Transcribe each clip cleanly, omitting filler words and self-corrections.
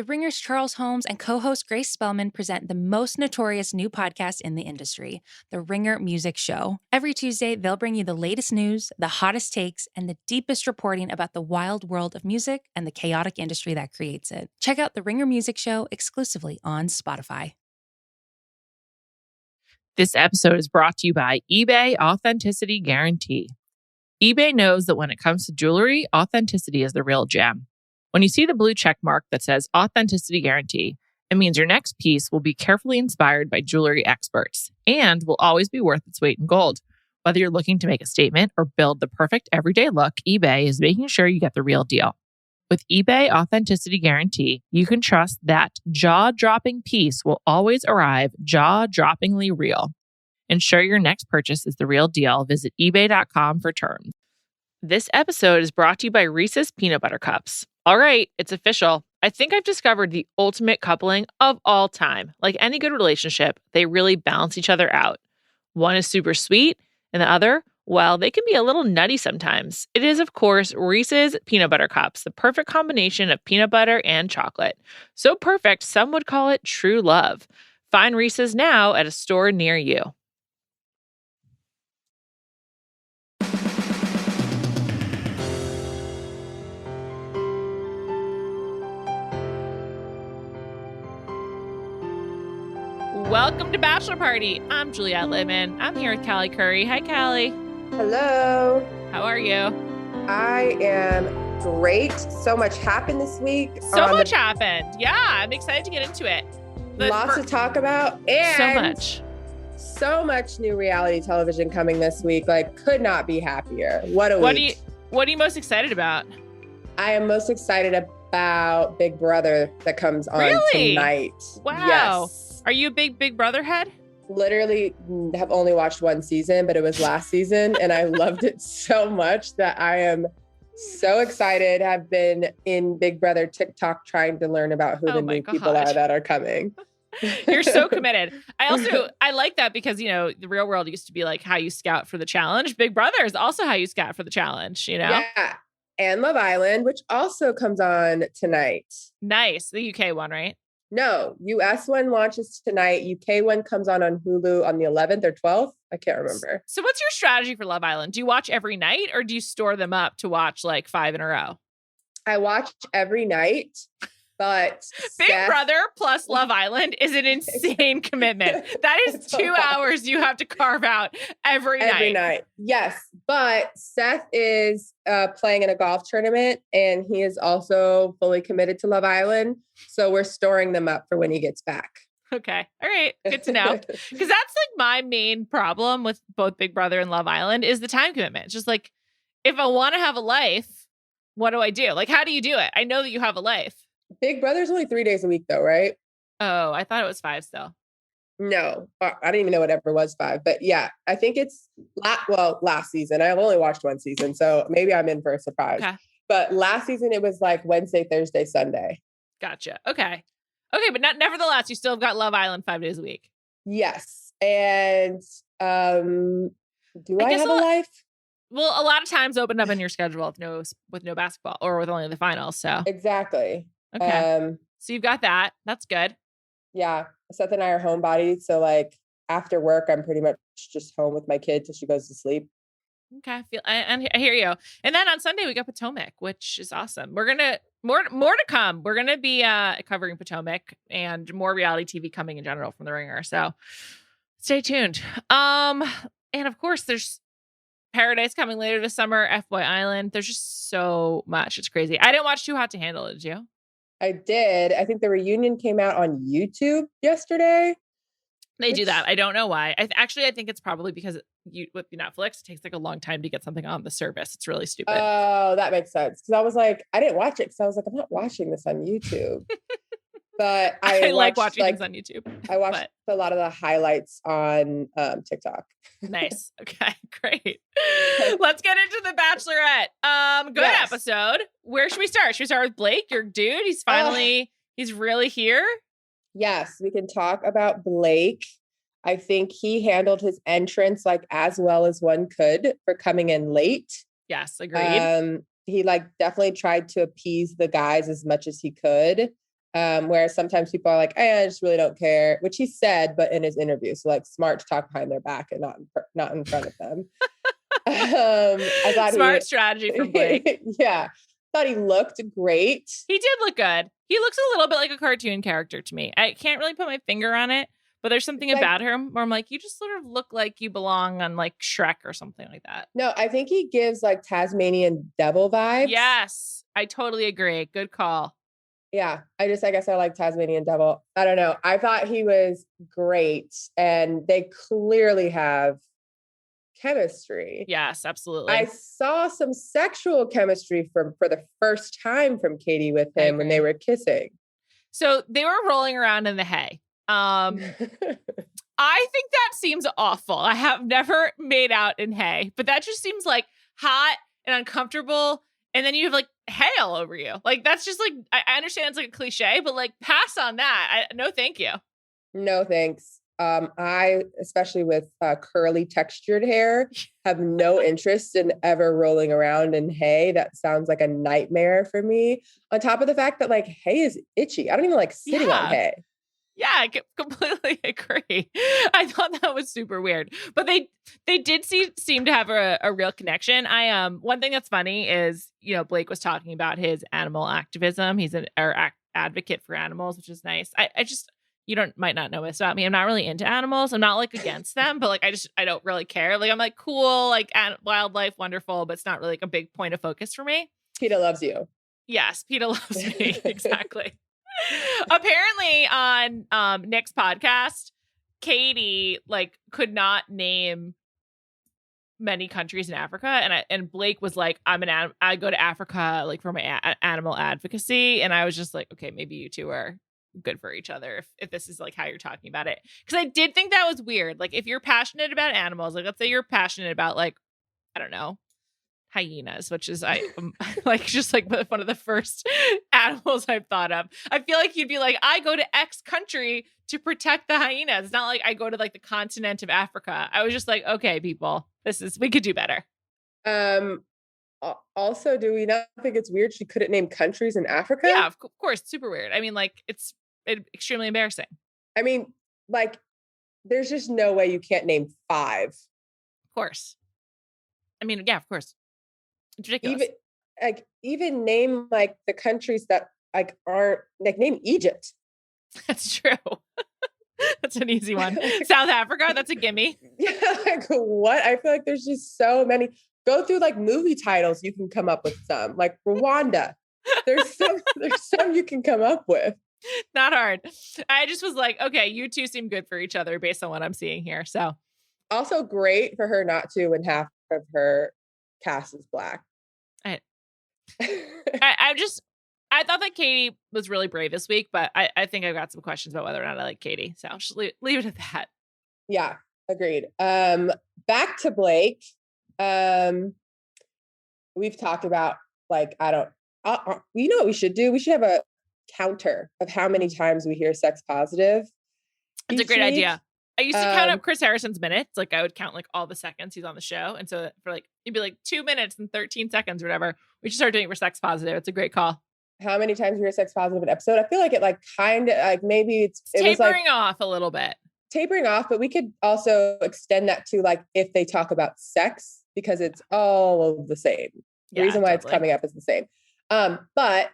The Ringer's Charles Holmes and co-host Grace Spellman present the most notorious new podcast in the industry, The Ringer Music Show. Every Tuesday, they'll bring you the latest news, the hottest takes, and the deepest reporting about the wild world of music and the chaotic industry that creates it. Check out The Ringer Music Show exclusively on Spotify. This episode is brought to you by eBay Authenticity Guarantee. eBay knows that when it comes to jewelry, authenticity is the real gem. When you see the blue check mark that says Authenticity Guarantee, it means your next piece will be carefully inspired by jewelry experts and will always be worth its weight in gold. Whether you're looking to make a statement or build the perfect everyday look, eBay is making sure you get the real deal. With eBay Authenticity Guarantee, you can trust that jaw-dropping piece will always arrive jaw-droppingly real. Ensure your next purchase is the real deal. Visit ebay.com for terms. This episode is brought to you by Reese's Peanut Butter Cups. All right, it's official. I think I've discovered the ultimate coupling of all time. Like any good relationship, they really balance each other out. One is super sweet, and the other, well, they can be a little nutty sometimes. It is, of course, Reese's Peanut Butter Cups, the perfect combination of peanut butter and chocolate. So perfect, some would call it true love. Find Reese's now at a store near you. Welcome to Bachelor Party. I'm Juliet and Litman. I'm here with Callie Curry. Hi, Callie. Hello. How are you? I am great. So much happened this week. Happened. Yeah, I'm excited to get into it. Lots to talk about. And so much new reality television coming this week. Like, could not be happier. What a week. What are you most excited about? I am most excited about Big Brother that comes on tonight. Wow. Yes. Are you a Big Brother head? Literally have only watched one season, but it was last season and I loved it so much that I am so excited. I've been in Big Brother TikTok trying to learn about who the new people are that are coming. You're so committed. I like that because, you know, the real world used to be like how you scout for the challenge. Big Brother is also how you scout for the challenge, you know? Yeah. And Love Island, which also comes on tonight. Nice. The UK one, right? No, US one launches tonight. UK one comes on Hulu on the 11th or 12th. I can't remember. So what's your strategy for Love Island? Do you watch every night or do you store them up to watch like 5 in a row? I watch every night, but Big Brother plus Love Island is an insane commitment. That is 2 hours you have to carve out every night. Every night. Yes. But Seth is playing in a golf tournament and he is also fully committed to Love Island. So we're storing them up for when he gets back. Okay. All right. Good to know. Because that's like my main problem with both Big Brother and Love Island is the time commitment. It's just like, if I want to have a life, what do I do? Like, how do you do it? I know that you have a life. Big Brother's only 3 days a week though, right? Oh, I thought it was 5 still. No, I didn't even know what ever was 5, but yeah, I think it's last season. I've only watched one season, so maybe I'm in for a surprise. Okay. But last season it was like Wednesday, Thursday, Sunday. Gotcha. Okay, but nevertheless, you still have got Love Island 5 days a week. Yes, and do I have a life? Well, a lot of times open up in your schedule with no basketball or with only the finals. So exactly. Okay. So you've got that. That's good. Yeah. Seth and I are homebodies. So like after work, I'm pretty much just home with my kid till she goes to sleep. Okay. I hear you. And then on Sunday we got Potomac, which is awesome. We're going to more to come. We're going to be covering Potomac and more reality TV coming in general from The Ringer. So stay tuned. And of course there's Paradise coming later this summer, FBoy Island. There's just so much. It's crazy. I didn't watch Too Hot to Handle it. Did you? I did. I think the reunion came out on YouTube yesterday. They do that. I don't know why. I think it's probably because with Netflix, it takes like a long time to get something on the service. It's really stupid. Oh, that makes sense. Because I was like, I didn't watch it because I was like, I'm not watching this on YouTube. But I like watching things on YouTube. I watched a lot of the highlights on TikTok. Nice. Okay, great. Let's get into The Bachelorette. Good episode. Where should we start? Should we start with Blake, your dude? He's really here. Yes, we can talk about Blake. I think he handled his entrance like as well as one could for coming in late. Yes, agreed. He like definitely tried to appease the guys as much as he could. Whereas sometimes people are like, I just really don't care, which he said, but in his interview. So like smart to talk behind their back and not in front of them. I thought Smart strategy from Blake. Yeah. Thought he looked great. He did look good. He looks a little bit like a cartoon character to me. I can't really put my finger on it, but there's something about him where I'm like, you just sort of look like you belong on like Shrek or something like that. No, I think he gives like Tasmanian devil vibes. Yes, I totally agree. Good call. Yeah, I guess I like Tasmanian devil. I don't know. I thought he was great, and they clearly have chemistry. Yes, absolutely. I saw some sexual chemistry for the first time from Katie with him when they were kissing. So they were rolling around in the hay. I think that seems awful. I have never made out in hay, but that just seems like hot and uncomfortable. And then you have like hay all over you. Like, that's just like, I understand it's like a cliche, but like pass on that. No, thank you. No, thanks. I, especially with curly textured hair, have no interest in ever rolling around in hay. That sounds like a nightmare for me. On top of the fact that like hay is itchy. I don't even like sitting on hay. Yeah, I completely agree. I thought that was super weird, but they did seem to have a real connection. One thing that's funny is, you know, Blake was talking about his animal activism. He's an advocate for animals, which is nice. I just, might not know this about me. I'm not really into animals. I'm not like against them, but like I don't really care. Like I'm like cool, like wildlife, wonderful, but it's not really like a big point of focus for me. PETA loves you. Yes, PETA loves me. Exactly. Apparently on Nick's podcast, Katie like could not name many countries in Africa, and Blake was like, I go to Africa like for my animal advocacy, and I was just like, okay, maybe you two are good for each other if this is like how you're talking about it, because I did think that was weird. Like if you're passionate about animals, like let's say you're passionate about like, I don't know, hyenas, which is like just like one of the first animals I've thought of. I feel like you'd be like, I go to X country to protect the hyenas. It's not like I go to like the continent of Africa. I was just like, okay, people, we could do better. Also, do we not think it's weird she couldn't name countries in Africa? Yeah, of course, super weird. I mean, like it's extremely embarrassing. I mean, like there's just no way you can't name 5. Of course. I mean, yeah, of course. It's ridiculous. Even name like the countries that like aren't like name Egypt. That's true. That's an easy one. South Africa, that's a gimme. Yeah, like what? I feel like there's just so many. Go through like movie titles, you can come up with some. Like Rwanda. There's some you can come up with. Not hard. I just was like, okay, you two seem good for each other based on what I'm seeing here. So also great for her not to when half of her cast is Black. I thought that Katie was really brave this week, but I think I've got some questions about whether or not I like Katie. So I'll just leave it at that. Yeah, agreed. Back to Blake. We've talked about like, you know what we should do? We should have a counter of how many times we hear sex positive. That's a great idea. I used to count up Chris Harrison's minutes. Like I would count like all the seconds he's on the show. And so for like, it'd be like 2 minutes and 13 seconds or whatever. We should start doing it for sex positive. It's a great call. How many times we hear sex positive an episode? I feel like it like kind of like maybe it tapering off a little bit. Tapering off, but we could also extend that to like if they talk about sex, because it's all the same. The reason why it's coming up is the same. But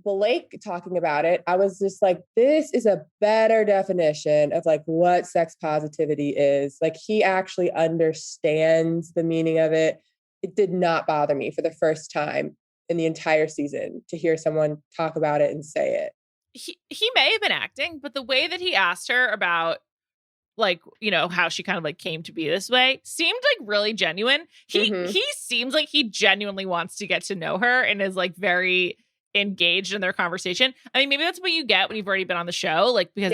Blake talking about it, I was just like, this is a better definition of like what sex positivity is. Like he actually understands the meaning of it. It did not bother me for the first time in the entire season to hear someone talk about it and say it. He may have been acting, but the way that he asked her about like, you know, how she kind of like came to be this way seemed like really genuine. He seems like he genuinely wants to get to know her and is like very engaged in their conversation. I mean, maybe that's what you get when you've already been on the show, like because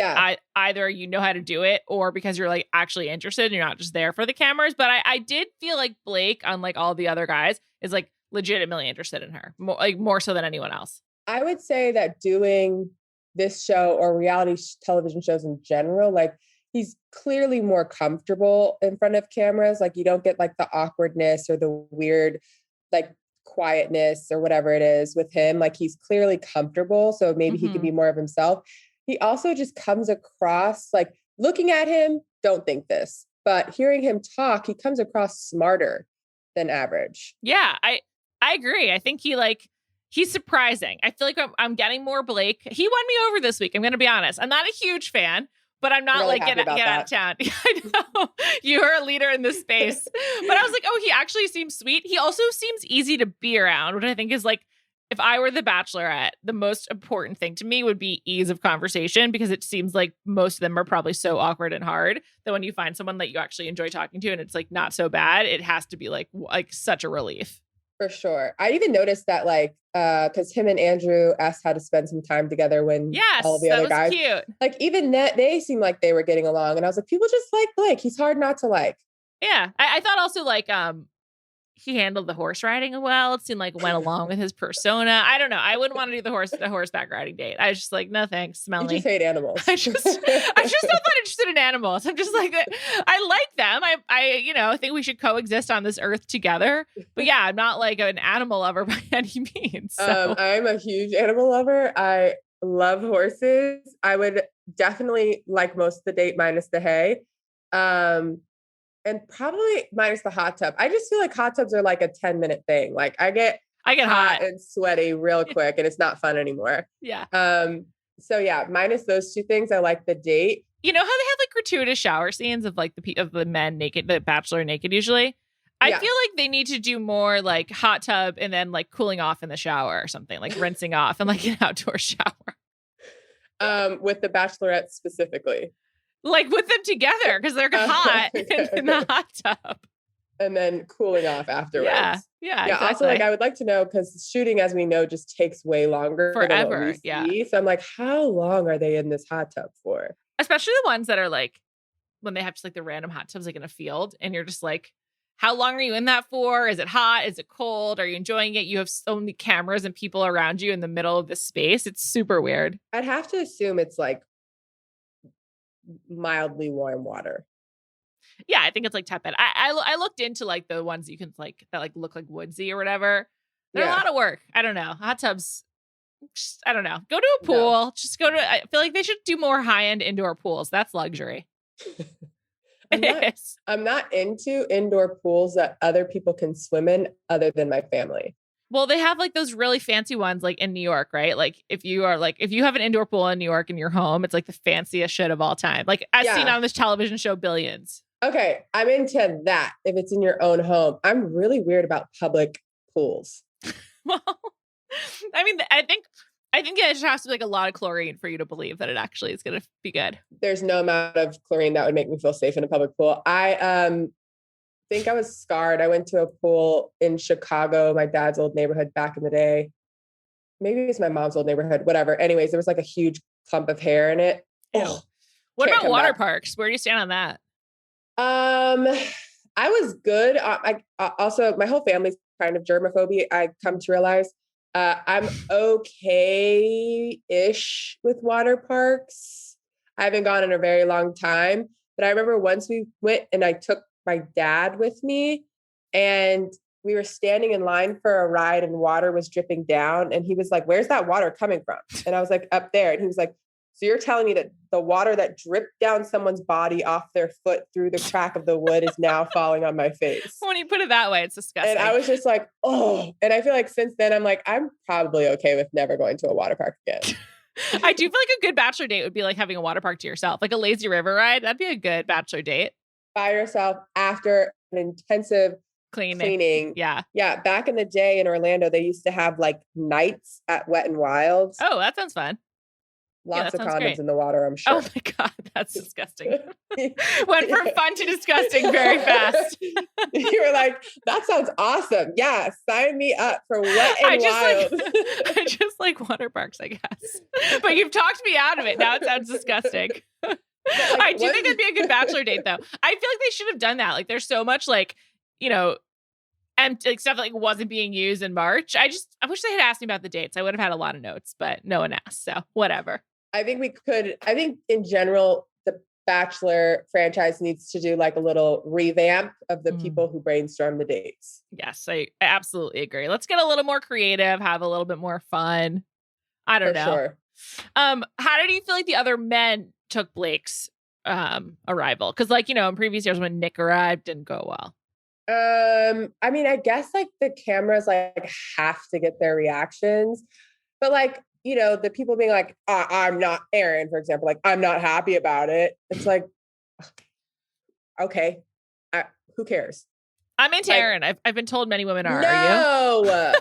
either you know how to do it or because you're like actually interested and you're not just there for the cameras. But I did feel like Blake, unlike all the other guys, is like legitimately interested in her, more so than anyone else. I would say that doing this show or reality television shows in general, like he's clearly more comfortable in front of cameras. Like you don't get like the awkwardness or the weird like quietness or whatever it is with him. Like he's clearly comfortable. So maybe he could be more of himself. He also just comes across like looking at him, don't think this, but hearing him talk, he comes across smarter than average. Yeah, I agree. I think he's surprising. I feel like I'm getting more Blake. He won me over this week. I'm going to be honest. I'm not a huge fan, but I'm not really like, get out of town. I know you're a leader in this space, but I was like, oh, he actually seems sweet. He also seems easy to be around, which I think is like, if I were the Bachelorette, the most important thing to me would be ease of conversation, because it seems like most of them are probably so awkward and hard that when you find someone that you actually enjoy talking to and it's like not so bad, it has to be like such a relief. For sure. I even noticed that like, because him and Andrew asked how to spend some time together when all the other guys, cute. Like even that they seemed like they were getting along. And I was like, people just like Blake. He's hard not to like. Yeah. I thought also like, he handled the horse riding well. It seemed like it went along with his persona. I don't know. I wouldn't want to do the horseback riding date. I was just like, no thanks, smelly. You just hate animals. I'm just not that interested in animals. I'm just like, I like them. I think we should coexist on this earth together. But yeah, I'm not like an animal lover by any means. So. I'm a huge animal lover. I love horses. I would definitely like most of the date minus the hay. And probably minus the hot tub. I just feel like hot tubs are like a 10-minute thing. Like I get hot and sweaty real quick and it's not fun anymore. Yeah. So yeah, minus those two things, I like the date. You know how they have like gratuitous shower scenes of like the men naked, the bachelor naked usually? I feel like they need to do more like hot tub and then like cooling off in the shower or something, like rinsing off and like an outdoor shower. With the Bachelorette specifically. Like with them together because they're hot in the hot tub. And then cooling off afterwards. Yeah. Exactly. Also, like I would like to know, because shooting, as we know, just takes way longer. Forever. Than what we see. So I'm like, how long are they in this hot tub for? Especially the ones that are like when they have just like the random hot tubs like in a field and you're just like, how long are you in that for? Is it hot? Is it cold? Are you enjoying it? You have so many cameras and people around you in the middle of this space. It's super weird. I'd have to assume it's like mildly warm water. Yeah, I think it's like tepid. I looked into like the ones you can like that like look like woodsy or whatever. They're a lot of work. I don't know. Hot tubs. I don't know. Go to a pool. No. Just go to. I feel like they should do more high end indoor pools. That's luxury. I'm not into indoor pools that other people can swim in other than my family. Well, they have like those really fancy ones like in New York, right? Like if you have an indoor pool in New York in your home, it's like the fanciest shit of all time. Like as seen on this television show, Billions. Okay. I'm into that if it's in your own home. I'm really weird about public pools. Well, I mean, I think it just has to be like a lot of chlorine for you to believe that it actually is going to be good. There's no amount of chlorine that would make me feel safe in a public pool. I think I was scarred. I went to a pool in Chicago, my dad's old neighborhood back in the day. Maybe it's my mom's old neighborhood, whatever. Anyways, there was like a huge clump of hair in it. Ew. What about water parks? Where do you stand on that? I was good. I also, my whole family's kind of germophobia. I come to realize I'm okay-ish with water parks. I haven't gone in a very long time, but I remember once we went and I took my dad with me and we were standing in line for a ride and water was dripping down. And he was like, where's that water coming from? And I was like, up there. And he was like, so you're telling me that the water that dripped down someone's body off their foot through the crack of the wood is now falling on my face? When you put it that way, it's disgusting. And I was just like, oh. And I feel like since then, I'm like, I'm probably okay with never going to a water park again. I do feel like a good bachelor date would be like having a water park to yourself, like a lazy river ride. That'd be a good bachelor date. By yourself after an intensive cleaning. Yeah. Yeah. Back in the day in Orlando, they used to have like nights at Wet and Wild. Oh, that sounds fun. Lots of condoms in the water, I'm sure. Oh my God, that's disgusting. Went from fun to disgusting very fast. You were like, that sounds awesome. Yeah, sign me up for Wet and Wild. I just like water parks, I guess. But you've talked me out of it. Now it sounds disgusting. I do think that'd be a good bachelor date, though. I feel like they should have done that. Like, there's so much, like, and like stuff that like wasn't being used in March. I wish they had asked me about the dates. I would have had a lot of notes, but no one asked. So whatever. I think we could. I think in general, the Bachelor franchise needs to do like a little revamp of the people who brainstorm the dates. Yes, I absolutely agree. Let's get a little more creative, have a little bit more fun. I don't know. Sure. How did you feel like the other men took Blake's arrival? Because like, in previous years when Nick arrived, didn't go well. I mean, I guess like the cameras like have to get their reactions, but like, the people being like, I'm not Aaron, for example, like I'm not happy about it. It's like, okay, who cares? I'm into Aaron. I've been told many women are. No. Are you?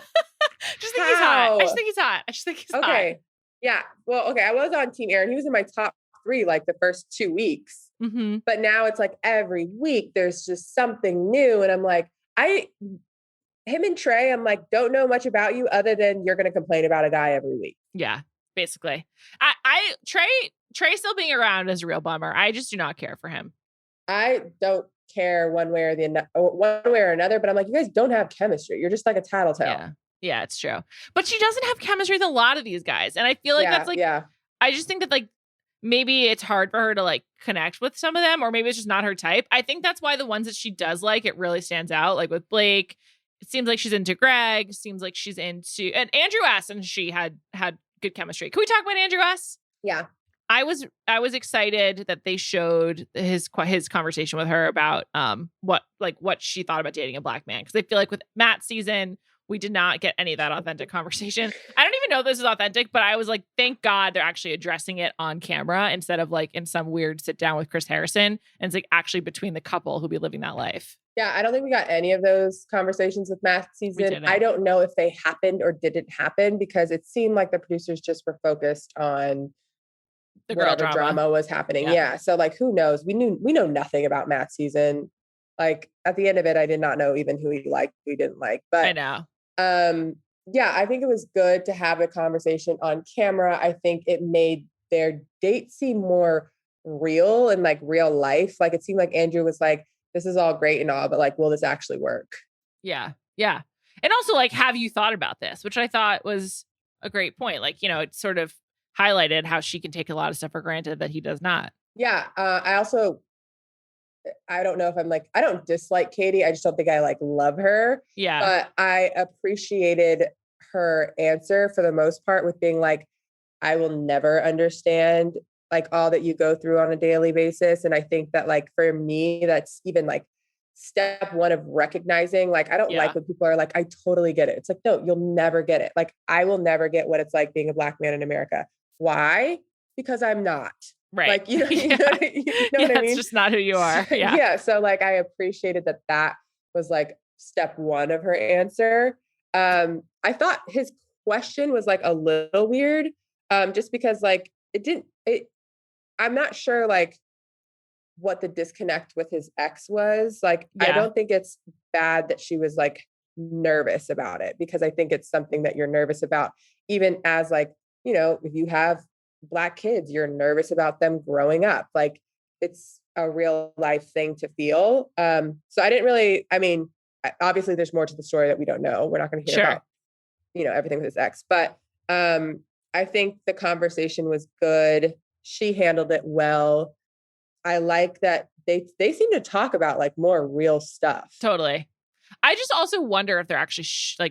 Just think he's hot. I just think he's hot. Okay. Yeah. Well, okay. I was on Team Aaron. He was in my top 3 like the first 2 weeks. Mm-hmm. But now it's like every week there's just something new. And I'm like, him and Trey, I'm like, don't know much about you other than you're going to complain about a guy every week. Yeah, basically. Trey still being around is a real bummer. I just do not care for him. I don't care one way or another, but I'm like, you guys don't have chemistry. You're just like a tattletale. Yeah, it's true. But she doesn't have chemistry with a lot of these guys. And I feel like that's like, I just think that like, maybe it's hard for her to like connect with some of them, or maybe it's just not her type. I think that's why the ones that she does like, it really stands out. Like with Blake, it seems like she's into Greg, seems like she's into, and Andrew S. and she had good chemistry. Can we talk about Andrew S? Yeah. I was excited that they showed his conversation with her about what she thought about dating a black man. Because I feel like with Matt's season, we did not get any of that authentic conversation. I don't even know if this is authentic, but I was like, thank God they're actually addressing it on camera instead of like in some weird sit down with Chris Harrison. And it's like actually between the couple who'll be living that life. Yeah, I don't think we got any of those conversations with Matt's season. I don't know if they happened or didn't happen because it seemed like the producers just were focused on the girl drama was happening. Yeah. So like, who knows? We know nothing about Matt's season. Like at the end of it, I did not know even who he liked, who he didn't like. But I know. Yeah, I think it was good to have a conversation on camera. I think it made their date seem more real and like real life. Like it seemed like Andrew was like, this is all great and all, but like, will this actually work? Yeah. Yeah. And also like, have you thought about this? Which I thought was a great point. Like, it sort of highlighted how she can take a lot of stuff for granted that he does not. Yeah. I don't know if I'm like, I don't dislike Katie. I just don't think I like love her. Yeah. But I appreciated her answer for the most part with being like, I will never understand like all that you go through on a daily basis. And I think that like, for me, that's even like step 1 of recognizing, like, I don't like when people are like, I totally get it. It's like, no, you'll never get it. Like, I will never get what it's like being a black man in America. Why? Because I'm not. Right. Like, you know what I mean? It's just not who you are. Yeah. Yeah. So like, I appreciated that was like step 1 of her answer. I thought his question was like a little weird. Just because like I'm not sure like what the disconnect with his ex was. Like, I don't think it's bad that she was like nervous about it, because I think it's something that you're nervous about, even as like, if you have Black kids, you're nervous about them growing up. Like it's a real life thing to feel. So I didn't really, obviously there's more to the story that we don't know. We're not going to hear about, everything with his ex, but I think the conversation was good. She handled it well. I like that they seem to talk about like more real stuff. Totally. I just also wonder if they're actually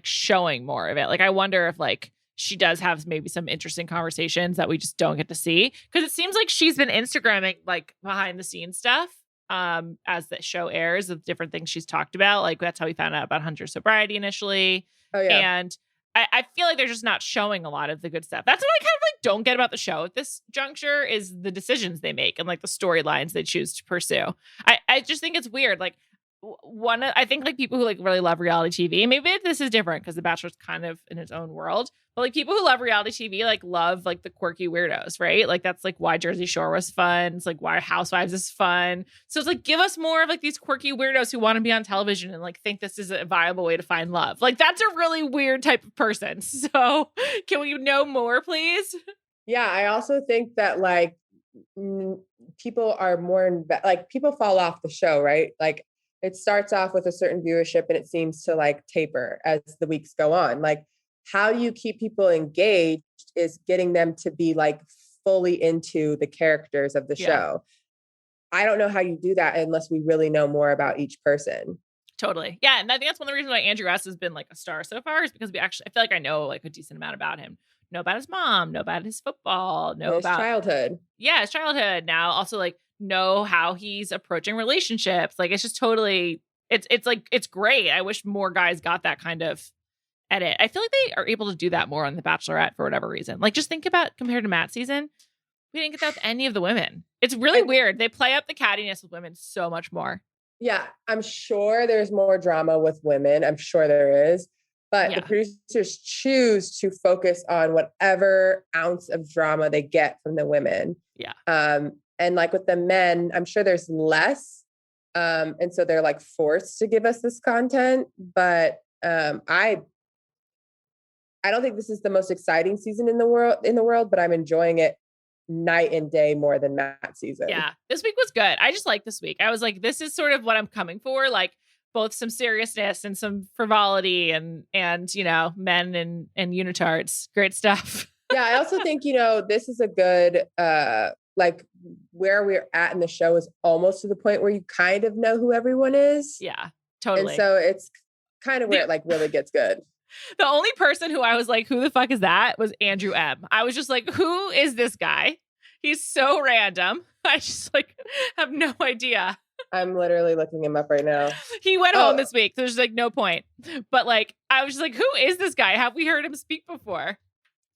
showing more of it. Like, I wonder if like she does have maybe some interesting conversations that we just don't get to see. Cause it seems like she's been Instagramming like behind the scenes stuff as the show airs of different things she's talked about. Like that's how we found out about Hunter's sobriety initially. Oh yeah. And I feel like they're just not showing a lot of the good stuff. That's what I kind of like don't get about the show at this juncture is the decisions they make and like the storylines they choose to pursue. I just think it's weird. Like I think like people who like really love reality TV, maybe this is different because The Bachelor's kind of in its own world, but like people who love reality TV like love like the quirky weirdos, right? Like that's like why Jersey Shore was fun. It's like why Housewives is fun. So it's like give us more of like these quirky weirdos who want to be on television and like think this is a viable way to find love. Like that's a really weird type of person. So can we know more, please? Yeah, I also think that like people are more like people fall off the show, right? Like it starts off with a certain viewership and it seems to like taper as the weeks go on. Like how you keep people engaged is getting them to be like fully into the characters of the show. I don't know how you do that unless we really know more about each person. Totally. Yeah. And I think that's one of the reasons why Andrew S has been like a star so far, is because I feel like I know like a decent amount about him. Know about his mom, know about his football, know His about childhood. Yeah, his childhood. Now also like know how he's approaching relationships. Like it's just totally it's like it's great. I wish more guys got that kind of edit. I feel like they are able to do that more on The Bachelorette for whatever reason. Like just think about compared to Matt's season, we didn't get that with any of the women. It's really weird. They play up the cattiness with women so much more. Yeah, I'm sure there's more drama with women. I'm sure there is. But the producers choose to focus on whatever ounce of drama they get from the women. Yeah. And like with the men, I'm sure there's less. And so they're like forced to give us this content. But I don't think this is the most exciting season in the world, but I'm enjoying it night and day more than Matt's season. Yeah. This week was good. I just like this week. I was like, this is sort of what I'm coming for. Like both some seriousness and some frivolity and you know, men and unitards. Great stuff. Yeah. I also think, you know, this is a good, like where we're at in the show is almost to the point where you kind of know who everyone is. Yeah, totally. And so it's kind of where it like really gets good. The only person who I was like, who the fuck is that? Was Andrew M. I was just like, who is this guy? He's so random. I just like have no idea. I'm literally looking him up right now. He went home this week. So there's like no point. But like, I was just like, who is this guy? Have we heard him speak before?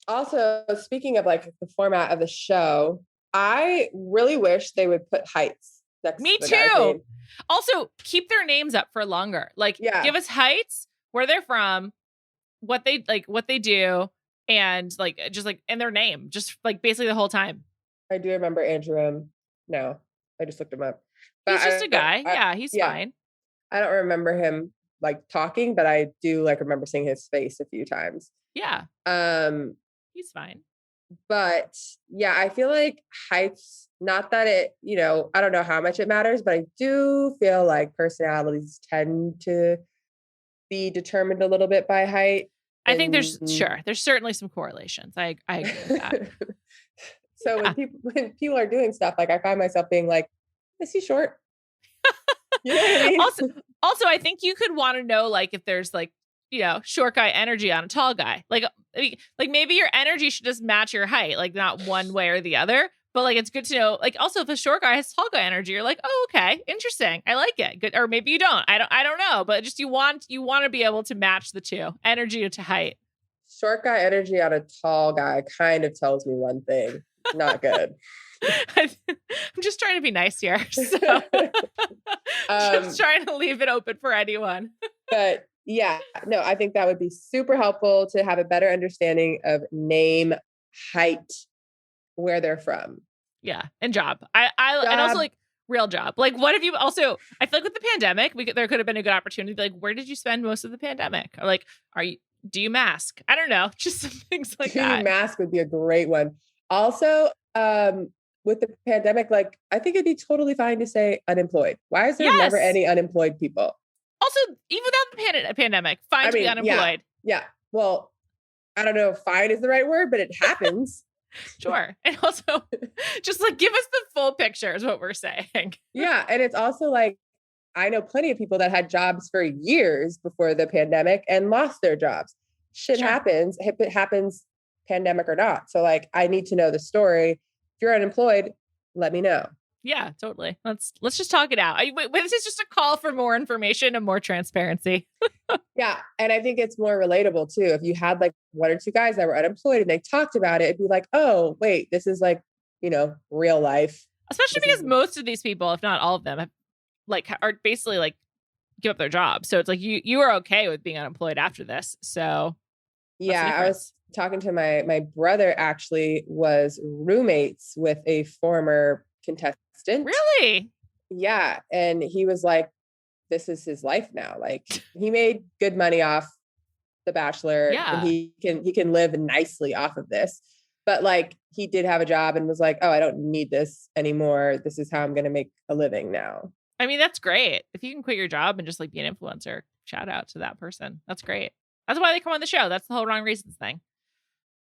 Also, speaking of like the format of the show, I really wish they would put heights next Me to the guy's too. name. Also, keep their names up for longer. Like, give us heights, where they're from, what they do, and like just like and their name, just like basically the whole time. I do remember Andrew M. No, I just looked him up. But he's just a guy. He's fine. I don't remember him like talking, but I do like remember seeing his face a few times. Yeah. He's fine. But yeah, I feel like heights, not that it, you know, I don't know how much it matters, but I do feel like personalities tend to be determined a little bit by height. I think there's certainly some correlations. I agree with that. So when people are doing stuff, like I find myself being like, is he short? You know what I mean? Also, I think you could want to know like if there's like, you know, short guy energy on a tall guy. Like maybe your energy should just match your height, like not one way or the other. But like it's good to know. Like also, if a short guy has tall guy energy, you're like, oh, okay, interesting. I like it. Good, or maybe you don't. I don't know. But just you want to be able to match the two, energy to height. Short guy energy on a tall guy kind of tells me one thing: not good. I'm just trying to be nice here, so just trying to leave it open for anyone. But yeah, no, I think that would be super helpful to have a better understanding of name, height, where they're from. Yeah. And job. I and also like real job. Like what if you also, I feel like with the pandemic, there could have been a good opportunity. Like, where did you spend most of the pandemic? Or like, do you mask? I don't know. Just some things like that. Do you mask would be a great one. Also, with the pandemic, like I think it'd be totally fine to say unemployed. Why is there never any unemployed people? Also, even without the pandemic, fine to be unemployed. Yeah. Well, I don't know if fine is the right word, but it happens. Sure. And also just like give us the full picture is what we're saying. Yeah. And it's also like, I know plenty of people that had jobs for years before the pandemic and lost their jobs. Shit happens. It happens pandemic or not. So like, I need to know the story. If you're unemployed, let me know. Yeah, totally. Let's just talk it out. This is just a call for more information and more transparency. Yeah. And I think it's more relatable too. If you had like one or two guys that were unemployed and they talked about it, it'd be like, oh, wait, this is like, you know, real life. Especially because most of these people, if not all of them, are basically like give up their job. So it's like you are okay with being unemployed after this. So yeah, I was talking to my brother actually was roommates with a former contestant. Really? Yeah. And he was like, this is his life now. Like he made good money off The Bachelor. Yeah. And he can live nicely off of this. But like he did have a job and was like, oh, I don't need this anymore. This is how I'm going to make a living now. I mean, that's great. If you can quit your job and just like be an influencer, shout out to that person. That's great. That's why they come on the show. That's the whole wrong reasons thing.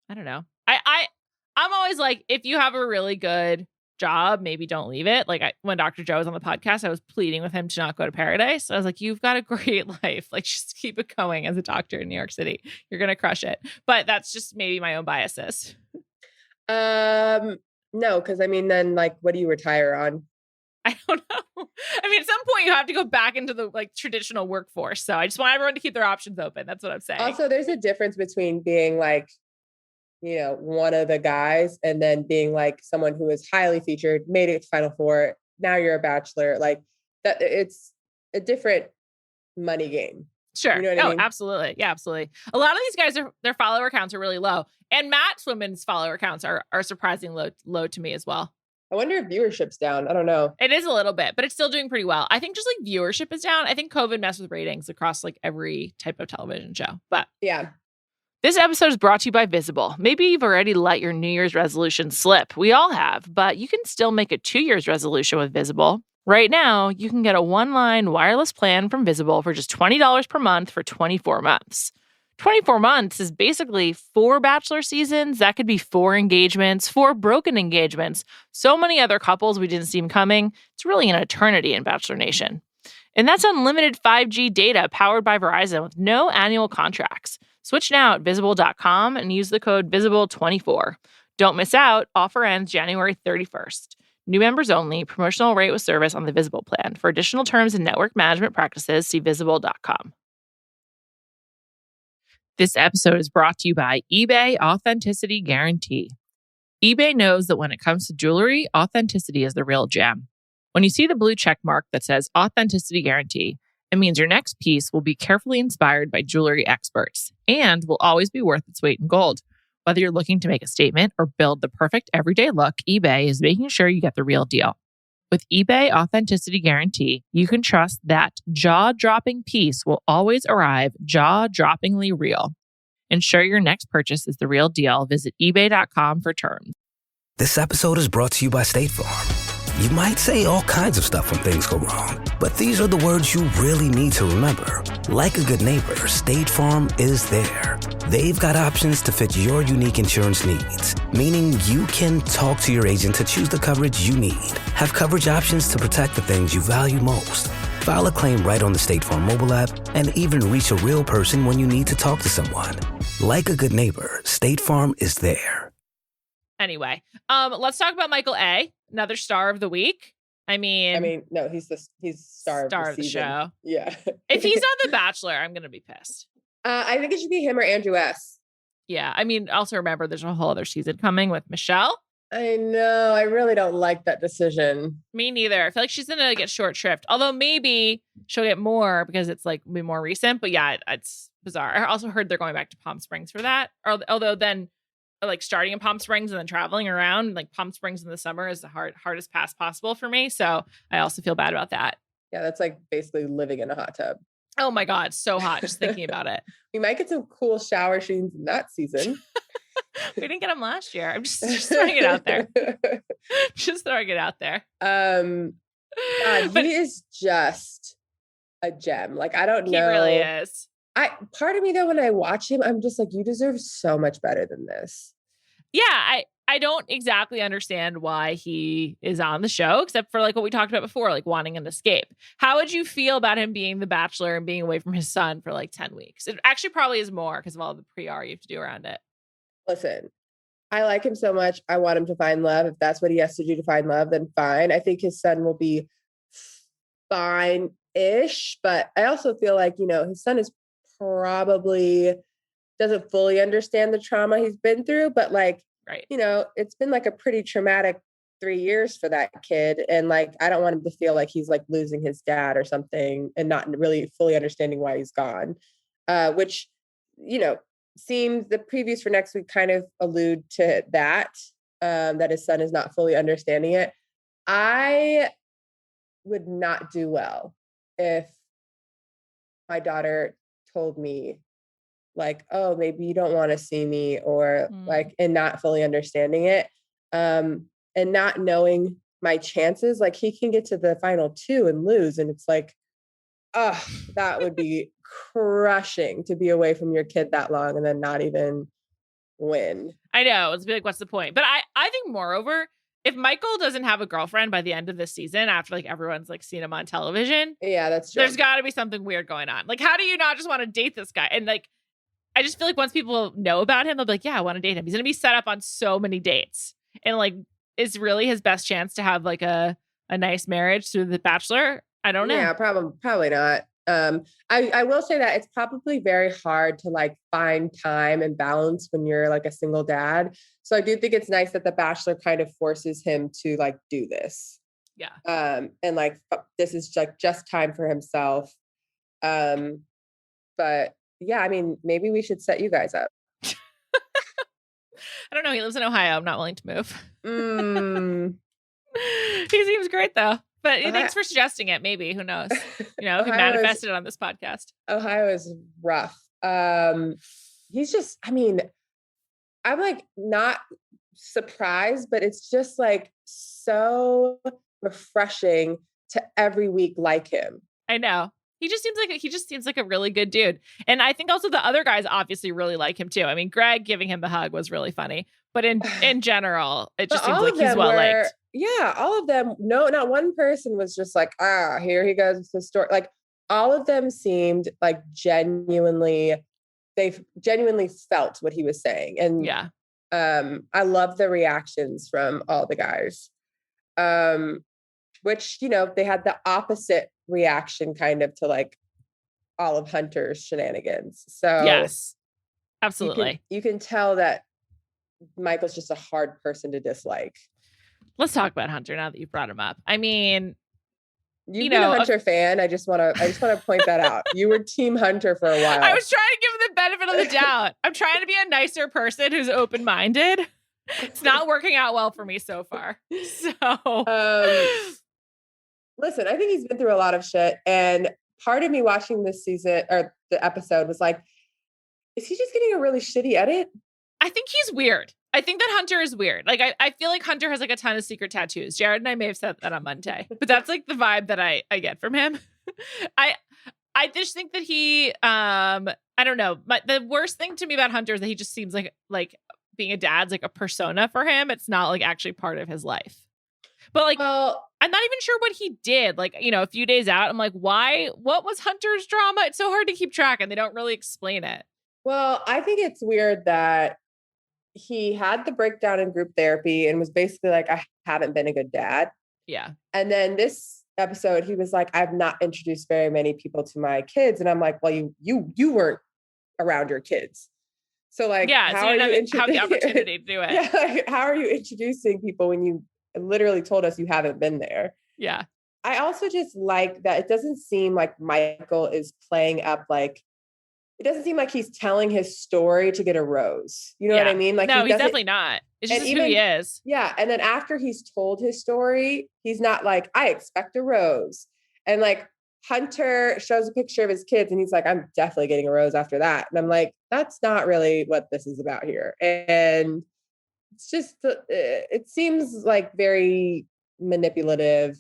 I don't know. I'm always like, if you have a really good job, maybe don't leave it. Like when Dr. Joe was on the podcast, I was pleading with him to not go to Paradise. I was like, you've got a great life. Like just keep it going as a doctor in New York City. You're going to crush it. But that's just maybe my own biases. No, because I mean, then like, what do you retire on? I don't know. I mean, at some point you have to go back into the like traditional workforce. So I just want everyone to keep their options open. That's what I'm saying. Also, there's a difference between being like, one of the guys and then being like someone who is highly featured, made it to Final Four. Now you're a bachelor. Like that, it's a different money game. Sure. You know what I mean? Absolutely. Yeah, absolutely. A lot of these guys their follower counts are really low. And Matt's women's follower counts are surprisingly low to me as well. I wonder if viewership's down. I don't know. It is a little bit, but it's still doing pretty well. I think just like viewership is down. I think COVID messed with ratings across like every type of television show. But yeah. This episode is brought to you by Visible. Maybe you've already let your New Year's resolution slip. We all have, but you can still make a 2 year's resolution with Visible. Right now, you can get a one-line wireless plan from Visible for just $20 per month for 24 months. 24 months is basically 4 bachelor seasons. That could be 4 engagements, 4 broken engagements. So many other couples we didn't see coming. It's really an eternity in Bachelor Nation. And that's unlimited 5G data powered by Verizon with no annual contracts. Switch now at Visible.com and use the code Visible24. Don't miss out. Offer ends January 31st. New members only. Promotional rate with service on the Visible plan. For additional terms and network management practices, see Visible.com. This episode is brought to you by eBay Authenticity Guarantee. eBay knows that when it comes to jewelry, authenticity is the real gem. When you see the blue check mark that says Authenticity Guarantee, it means your next piece will be carefully inspired by jewelry experts and will always be worth its weight in gold. Whether you're looking to make a statement or build the perfect everyday look, eBay is making sure you get the real deal. With eBay Authenticity Guarantee, you can trust that jaw-dropping piece will always arrive jaw-droppingly real. Ensure your next purchase is the real deal. Visit ebay.com for terms. This episode is brought to you by State Farm. You might say all kinds of stuff when things go wrong, but these are the words you really need to remember. Like a good neighbor, State Farm is there. They've got options to fit your unique insurance needs, meaning you can talk to your agent to choose the coverage you need. Have coverage options to protect the things you value most. File a claim right on the State Farm mobile app and even reach a real person when you need to talk to someone. Like a good neighbor, State Farm is there. Anyway, let's talk about Michael A., another star of the week. I mean, no, he's star of the show. Yeah. If he's on The Bachelor, I'm going to be pissed. I think it should be him or Andrew S. Yeah. I mean, also remember there's a whole other season coming with Michelle. I know. I really don't like that decision. Me neither. I feel like she's going to get short shrift. Although maybe she'll get more because it's like be more recent. But yeah, it's bizarre. I also heard they're going back to Palm Springs for that. Although then like starting in Palm Springs and then traveling around, like Palm Springs in the summer is the hardest pass possible for me. So I also feel bad about that. Yeah, that's like basically living in a hot tub. Oh my God, so hot just thinking about it. We might get some cool shower scenes in that season. We didn't get them last year. I'm just throwing it out there. Just throwing it out there. God, he is just a gem. Like, I don't know. He really is. Part of me though, when I watch him, I'm just like, you deserve so much better than this. Yeah, I don't exactly understand why he is on the show, except for like what we talked about before, like wanting an escape. How would you feel about him being the Bachelor and being away from his son for like 10 weeks? It actually probably is more because of all the PR you have to do around it. Listen, I like him so much. I want him to find love. If that's what he has to do to find love, then fine. I think his son will be fine-ish, but I also feel like, his son is probably doesn't fully understand the trauma he's been through, but like, right. It's been like a pretty traumatic 3 years for that kid. And like, I don't want him to feel like he's like losing his dad or something and not really fully understanding why he's gone, which, seems the previews for next week kind of allude to that, that his son is not fully understanding it. I would not do well if my daughter told me like, oh, maybe you don't want to see me, or like, and not fully understanding it. And not knowing my chances, like he can get to the final 2 and lose. And it's like, oh, that would be crushing to be away from your kid that long and then not even win. I know. It's like, what's the point? But I think moreover, if Michael doesn't have a girlfriend by the end of this season, after like everyone's like seen him on television, Yeah, that's true. there's got to be something weird going on. Like, how do you not just want to date this guy? And like, I just feel like once people know about him, they'll be like, yeah, I want to date him. He's going to be set up on so many dates. And like, is really his best chance to have like a nice marriage through The Bachelor? I don't know. Yeah, probably not. I will say that it's probably very hard to like find time and balance when you're like a single dad. So I do think it's nice that The Bachelor kind of forces him to like do this. Yeah. And like, this is like just time for himself. But yeah, I mean, maybe we should set you guys up. I don't know. He lives in Ohio. I'm not willing to move. Mm. He seems great though. But thanks for suggesting it. Maybe, who knows? You know, if he manifested on this podcast. Ohio is rough. He's just, I mean, I'm like not surprised, but it's just like so refreshing to every week like him. I know. He just seems like a really good dude. And I think also the other guys obviously really like him too. I mean, Greg giving him the hug was really funny. But in general, it just seems like he's well liked. Yeah, all of them. No, not one person was just like, here he goes with the story. Like all of them seemed like they genuinely felt what he was saying. And yeah, I love the reactions from all the guys. Which, you know, they had the opposite reaction kind of to like all of Hunter's shenanigans. So yes, absolutely. You can tell that Michael's just a hard person to dislike. Let's talk about Hunter now that you brought him up. I mean, You've been a Hunter fan. I just want to point that out. You were Team Hunter for a while. I was trying to give him the benefit of the doubt. I'm trying to be a nicer person who's open-minded. It's not working out well for me so far. So, listen, I think he's been through a lot of shit. And part of me watching this season or the episode was like, is he just getting a really shitty edit? I think he's weird. I think that Hunter is weird. Like, I feel like Hunter has like a ton of secret tattoos. Jared and I may have said that on Monday, but that's like the vibe that I get from him. I just think that he, I don't know. But the worst thing to me about Hunter is that he just seems like being a dad's like a persona for him. It's not like actually part of his life. But like, well, I'm not even sure what he did. Like, you know, a few days out, I'm like, why? What was Hunter's drama? It's so hard to keep track and they don't really explain it. Well, I think it's weird that he had the breakdown in group therapy and was basically like, I haven't been a good dad. Yeah. And then this episode, he was like, I've not introduced very many people to my kids. And I'm like, well, you weren't around your kids. So like, yeah, how so are you you have the opportunity to do it. Yeah, like, how are you introducing people when you literally told us you haven't been there? Yeah. I also just like that it doesn't seem like Michael is playing up like, it doesn't seem like he's telling his story to get a rose. You know what I mean? Like, no, he's definitely not. It's just who he is. Yeah. And then after he's told his story, he's not like, I expect a rose. And like Hunter shows a picture of his kids and he's like, I'm definitely getting a rose after that. And I'm like, that's not really what this is about here. And it's just, it seems like very manipulative.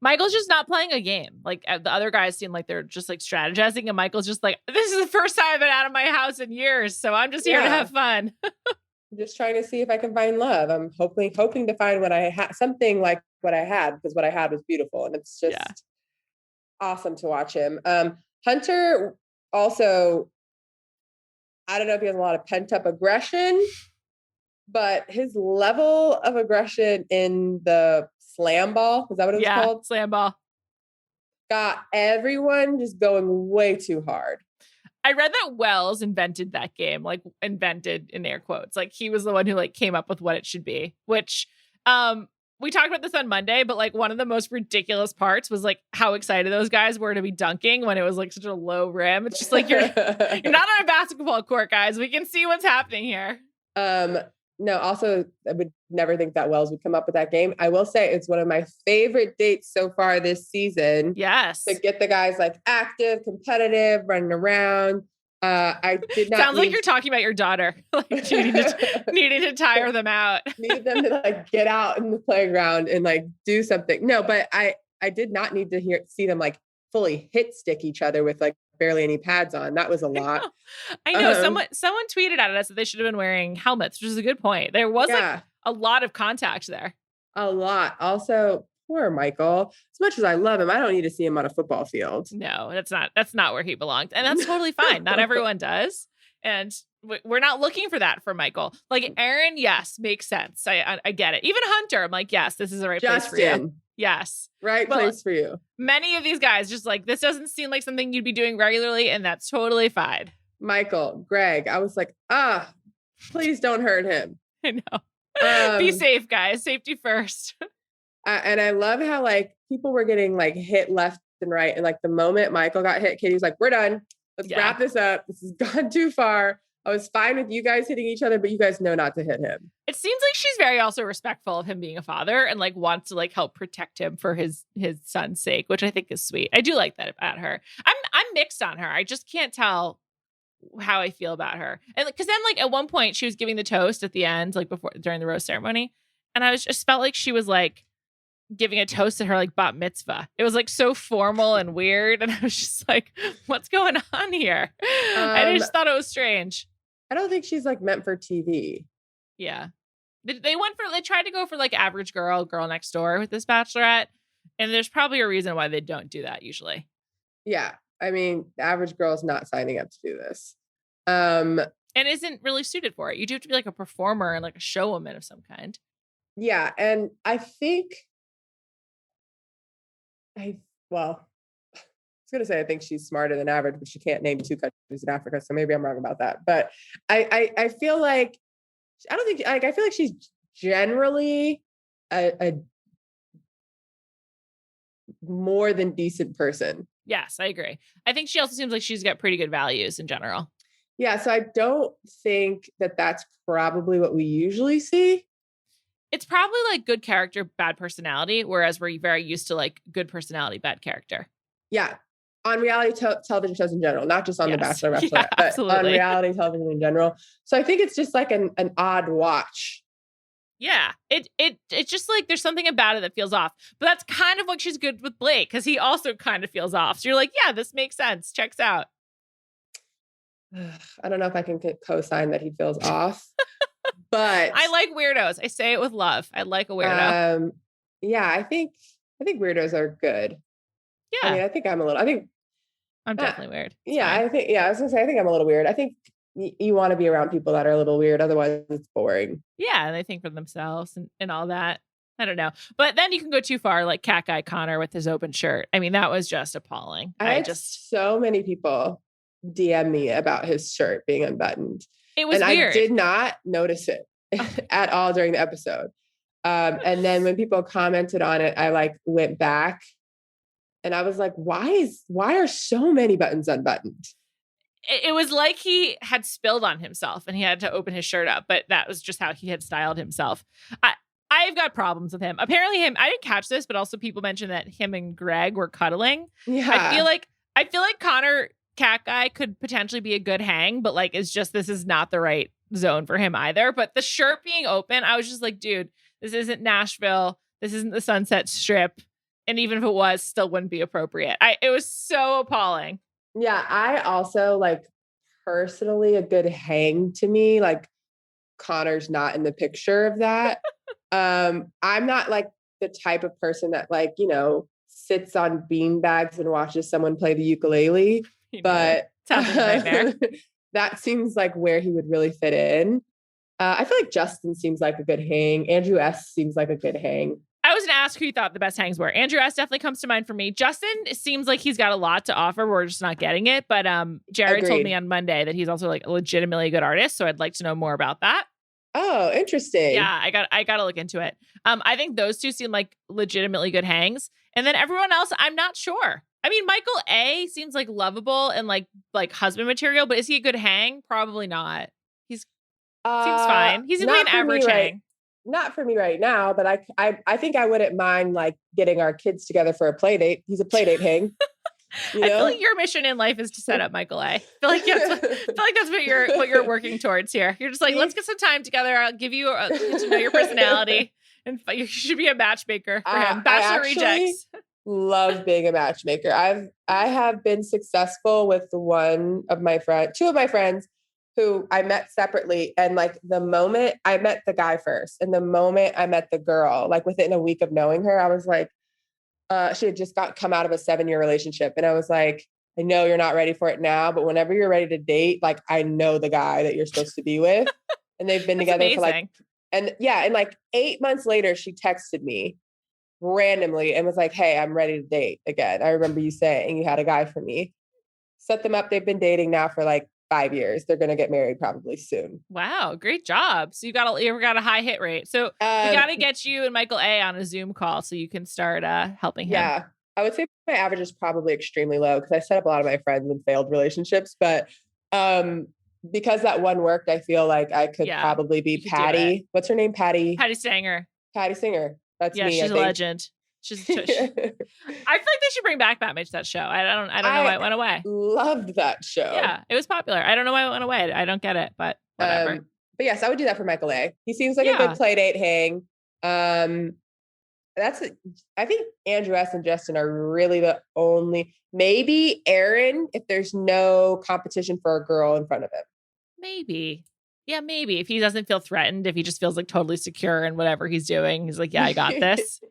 Michael's just not playing a game. Like the other guys seem like they're just like strategizing, and Michael's just like, this is the first time I've been out of my house in years, so I'm just here to have fun. I'm just trying to see if I can find love. I'm hoping to find what I had, something like what I had, because what I had was beautiful, and it's just awesome to watch him. Hunter also, I don't know if he has a lot of pent up aggression, but his level of aggression in the slam ball, is that what it was called? Slam ball. Got everyone just going way too hard. I read that Wells invented that game, like invented in air quotes. Like he was the one who like came up with what it should be, which we talked about this on Monday, but like one of the most ridiculous parts was like how excited those guys were to be dunking when it was like such a low rim. It's just like you're not on a basketball court, guys. We can see what's happening here. No, also, I would never think that Wells would come up with that game. I will say it's one of my favorite dates so far this season. Yes. To get the guys like active, competitive, running around. I did not. Sounds like you're talking about your daughter, like needing to tire them out. Needed them to like get out in the playground and like do something. No, but I did not need to see them like fully hit stick each other with like barely any pads on. That was a lot. I know. Someone tweeted at us that they should have been wearing helmets, which is a good point. There was like a lot of contact there. A lot. Also, poor Michael. As much as I love him, I don't need to see him on a football field. No, that's not where he belongs. And that's totally fine. Not everyone does. And we're not looking for that for Michael. Like Aaron, yes, makes sense. I get it. Even Hunter, I'm like, yes, this is the right place for you. Yes. Right place for you. Many of these guys just like, this doesn't seem like something you'd be doing regularly, and that's totally fine. Michael, Greg, I was like, please don't hurt him. I know. Be safe, guys. Safety first. And I love how like people were getting like hit left and right. And like the moment Michael got hit, Katie was like, we're done. Let's wrap this up. This has gone too far. I was fine with you guys hitting each other, but you guys know not to hit him. It seems like she's very also respectful of him being a father and like wants to like help protect him for his son's sake, which I think is sweet. I do like that about her. I'm mixed on her. I just can't tell how I feel about her. And because then like at one point she was giving the toast at the end, like during the rose ceremony. And I just felt like she was like giving a toast to her like bat mitzvah. It was like so formal and weird. And I was just like, what's going on here? I just thought it was strange. I don't think she's like meant for TV. Yeah. They tried to go for like average girl next door with this bachelorette. And there's probably a reason why they don't do that usually. Yeah. I mean, the average girl is not signing up to do this. And isn't really suited for it. You do have to be like a performer and like a showwoman of some kind. Yeah. And I think I think she's smarter than average, but she can't name 2 countries in Africa. So maybe I'm wrong about that. But I feel like, I feel like she's generally a more than decent person. Yes, I agree. I think she also seems like she's got pretty good values in general. Yeah. So I don't think that that's probably what we usually see. It's probably like good character, bad personality, whereas we're very used to like good personality, bad character. Yeah. On reality television shows in general, not just on The Bachelor, Bachelorette, but on reality television in general. So I think it's just like an odd watch. Yeah. It's just like there's something about it that feels off. But that's kind of what she's good with Blake, because he also kind of feels off. So you're like, yeah, this makes sense. Checks out. I don't know if I can co-sign that he feels off. But I like weirdos. I say it with love. I like a weirdo. Yeah, I think weirdos are good. Yeah. I mean, I'm definitely weird. Yeah, fine. I was gonna say, I think I'm a little weird. I think you want to be around people that are a little weird. Otherwise it's boring. Yeah. And they think for themselves and all that. I don't know. But then you can go too far, like cat guy Connor with his open shirt. I mean, that was just appalling. I had so many people DM me about his shirt being unbuttoned. It was weird. I did not notice it at all during the episode. And then when people commented on it, I like went back and I was like, why are so many buttons unbuttoned? It was like he had spilled on himself and he had to open his shirt up, but that was just how he had styled himself. I've got problems with him. Apparently I didn't catch this, but also people mentioned that him and Greg were cuddling. Yeah. I feel like Connor cat guy could potentially be a good hang, but like, it's just, this is not the right zone for him either. But the shirt being open, I was just like, dude, this isn't Nashville. This isn't the Sunset Strip. And even if it was, still wouldn't be appropriate. It was so appalling. Yeah. I also like personally a good hang to me, like Connor's not in the picture of that. I'm not like the type of person that like, sits on beanbags and watches someone play the ukulele, but that seems like where he would really fit in. I feel like Justin seems like a good hang. Andrew S seems like a good hang. I was going to ask who you thought the best hangs were. Andrew S definitely comes to mind for me. Justin seems like he's got a lot to offer. We're just not getting it. But Jared told me on Monday that he's also like a legitimately good artist. So I'd like to know more about that. Oh, interesting. Yeah, I got to look into it. I think those two seem like legitimately good hangs. And then everyone else, I'm not sure. I mean, Michael A seems like lovable and like husband material, but is he a good hang? Probably not. Seems fine. He's an average hang. Not for me right now, but I think I wouldn't mind like getting our kids together for a play date. He's a play date hang. I feel like your mission in life is to set up Michael A. I feel like that's what you're working towards here. You're just like, let's get some time together. I'll give you get to know your personality, and you should be a matchmaker for him. Bachelor rejects. Love being a matchmaker. I have been successful with two of my friends who I met separately. And like the moment I met the guy first and the moment I met the girl, like within a week of knowing her, I was like, she had just come out of a 7-year relationship. And I was like, I know you're not ready for it now, but whenever you're ready to date, like I know the guy that you're supposed to be with. And they've been together amazing. for like, and like 8 months later, she texted me randomly and was like, hey, I'm ready to date again. I remember you saying you had a guy for me. Set them up. They've been dating now for like 5 years. They're going to get married probably soon. Wow. Great job. So you've got a high hit rate. So we got to get you and Michael A on a Zoom call so you can start helping him. Yeah. I would say my average is probably extremely low because I set up a lot of my friends in failed relationships, but because that one worked, I feel like I could probably be Patty. What's her name? Patty Singer. Patty Singer. That's me. She's a legend. I feel like they should bring back that show. I don't know why it went away. Loved that show. Yeah, it was popular. I don't know why it went away. I don't get it, but whatever. But yes, I would do that for Michael A. He seems like a good play date hang. I think Andrew S. and Justin are really the only, maybe Aaron, if there's no competition for a girl in front of him. Maybe. Yeah, maybe. If he doesn't feel threatened, if he just feels like totally secure in whatever he's doing, he's like, yeah, I got this.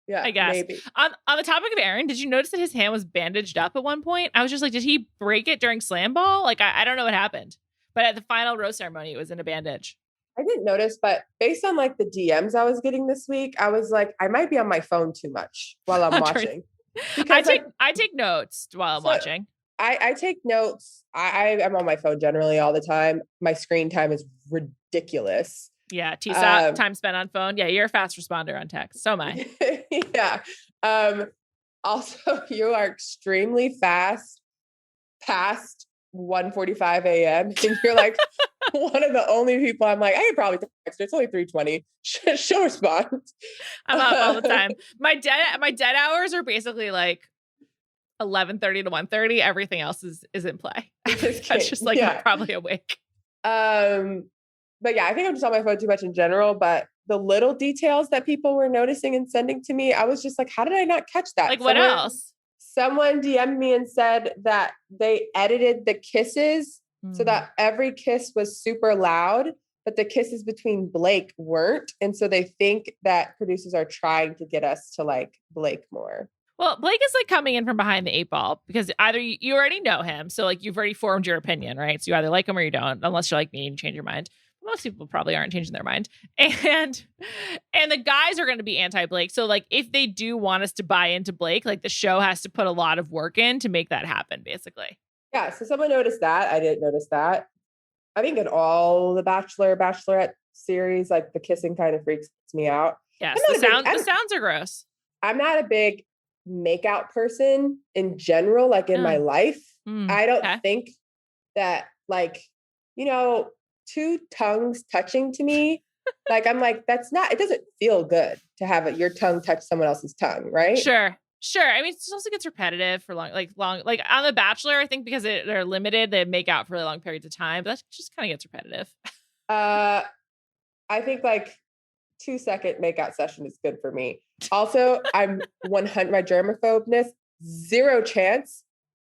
Yeah, I guess. Maybe. On the topic of Aaron, did you notice that his hand was bandaged up at one point? I was just like, did he break it during slam ball? Like, I don't know what happened. But at the final rose ceremony, it was in a bandage. I didn't notice, but based on like the DMs I was getting this week, I was like, I might be on my phone too much while I'm watching. Because I take notes while I'm watching. I take notes. I'm on my phone generally all the time. My screen time is ridiculous. Yeah, TSAT, time spent on phone. Yeah, you're a fast responder on text. So am I. Yeah. Also, you are extremely fast past 1:45 a.m. And you're like one of the only people I'm like, I could probably text her. It's only 3:20. She'll respond. I'm up all the time. My dead hours are basically like 11:30 to 1:30. Everything else is in play. That's just like I'm probably awake. But yeah, I think I'm just on my phone too much in general. But the little details that people were noticing and sending to me, I was just like, how did I not catch that? Like what else? Someone DM'd me and said that they edited the kisses so that every kiss was super loud, but the kisses between Blake weren't. And so they think that producers are trying to get us to like Blake more. Well, Blake is like coming in from behind the 8 ball because either you already know him. So like you've already formed your opinion, right? So you either like him or you don't, unless you're like me and you change your mind. Most people probably aren't changing their mind. And the guys are going to be anti-Blake. So like if they do want us to buy into Blake, like the show has to put a lot of work in to make that happen, basically. Yeah. So someone noticed that. I didn't notice that. I think in all the Bachelorette series, like the kissing kind of freaks me out. Yes. The sounds are gross. I'm not a big makeout person in general, like in my life. I don't think that like, two tongues touching to me, like I'm like, it doesn't feel good to have your tongue touch someone else's tongue, right? Sure. I mean, it also gets repetitive for long, like on The Bachelor, I think because they're limited, they make out for really long periods of time, but that just kind of gets repetitive. I think like 2-second makeout session is good for me. Also, I'm 100, my germaphobeness, 0 chance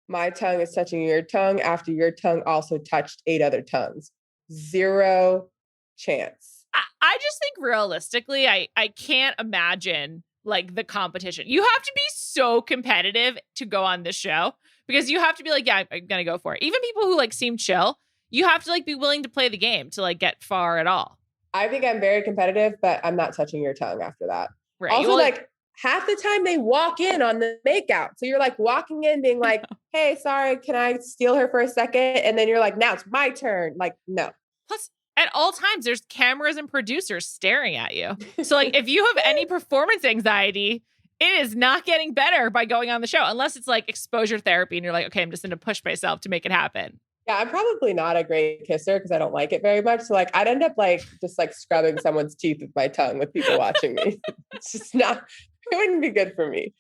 my tongue is touching your tongue after your tongue also touched 8 other tongues. 0 chance. I just think realistically, I can't imagine like the competition. You have to be so competitive to go on this show because you have to be like, yeah, I'm going to go for it. Even people who like seem chill, you have to like be willing to play the game to like get far at all. I think I'm very competitive, but I'm not touching your tongue after that. Right. Also, like half the time they walk in on the makeout. So you're like walking in being like, hey, sorry, can I steal her for a second? And then you're like, now it's my turn. Like, no. Plus, at all times, there's cameras and producers staring at you. So like, if you have any performance anxiety, it is not getting better by going on the show, unless it's like exposure therapy and you're like, okay, I'm just going to push myself to make it happen. Yeah, I'm probably not a great kisser because I don't like it very much. So like, I'd end up like just like scrubbing someone's teeth with my tongue with people watching me. It's just not, it wouldn't be good for me.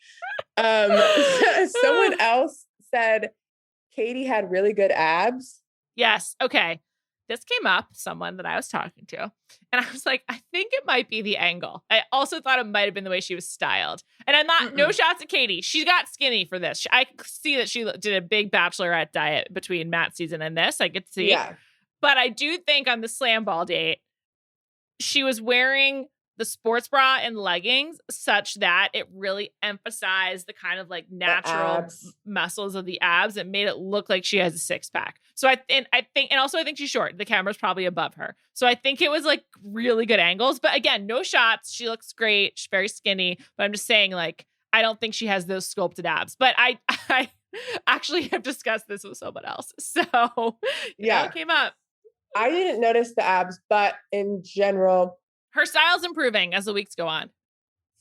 Someone else said Katie had really good abs. Yes. Okay. This came up, someone that I was talking to, and I was like, I think it might be the angle. I also thought it might have been the way she was styled. And I'm not, no shots at Katie. She got skinny for this. I see that she did a big Bachelorette diet between Matt's season and this. I could see. Yeah. But I do think on the slam ball date, she was wearing the sports bra and leggings such that it really emphasized the kind of like natural muscles of the abs. It made it look like she has a six pack. So I think, and also I think she's short. The camera's probably above her. So I think it was like really good angles, but again, no shots. She looks great. She's very skinny, but I'm just saying like, I don't think she has those sculpted abs, but I actually have discussed this with someone else. So it came up. I didn't notice the abs, but in general, her style's improving as the weeks go on.